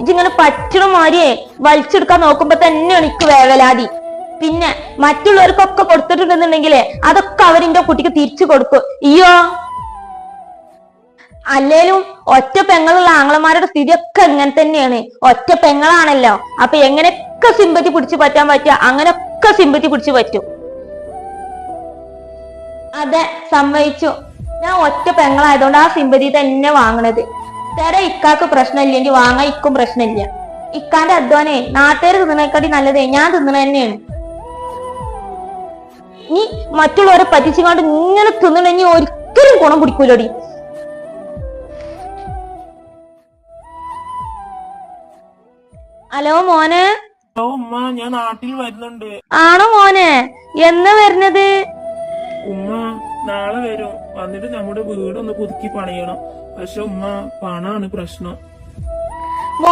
ഇജിങ്ങനെ പറ്റണ മാതിരിയെ വലിച്ചെടുക്കാൻ നോക്കുമ്പോ തന്നെയാണ് എനിക്ക് വേവലാതി. പിന്നെ മറ്റുള്ളവർക്കൊക്കെ കൊടുത്തിട്ടുണ്ടെന്നുണ്ടെങ്കിലേ അതൊക്കെ അവരിന്റെ കുട്ടിക്ക് തിരിച്ചു കൊടുക്കും. അയ്യോ, അല്ലേലും ഒറ്റ പെങ്ങളുള്ള ആങ്ങളമാരുടെ സ്ഥിതിയൊക്കെ ഇങ്ങനെ തന്നെയാണ്. ഒറ്റ പെങ്ങളാണല്ലോ, അപ്പൊ എങ്ങനെയൊക്കെ സിമ്പതി പിടിച്ചു പറ്റാൻ പറ്റുക അങ്ങനെയൊക്കെ സിമ്പതി പിടിച്ചു പറ്റും. അതെ, സമ്മതിച്ചു. ഞാൻ ഒറ്റ പെങ്ങളായതുകൊണ്ട് ആ സിമ്പതി തന്നെ വാങ്ങണത്. ഇക്കാക്ക് പ്രശ്നമില്ലെങ്കിൽ വാങ്ങാൻ ഇക്കും പ്രശ്നമില്ല. ഇക്കാന്റെ അധ്വാനേ നാട്ടുകാർ തിന്നണേക്കാട്ടി നല്ലതേ ഞാൻ തിന്നണ തന്നെയാണ്. നീ മറ്റുള്ളവരെ പറ്റിച്ചുകൊണ്ട് ഇങ്ങനെ തിന്നണ ഒരിക്കലും ഗുണം പിടിക്കൂലോടി. ഹലോ മോനെ. ഉമ്മ, ഞാൻ നാട്ടിൽ വരുന്നുണ്ട്. ആണോ മോനെ? എന്നാ വരുന്നത്? ഉമ്മ, നാളെ വരും. വന്നിട്ട് നമ്മുടെ വീടൊന്ന് പുതുക്കി പണിയണം. പക്ഷെ ഉമ്മ, പണാണ് പ്രശ്നം.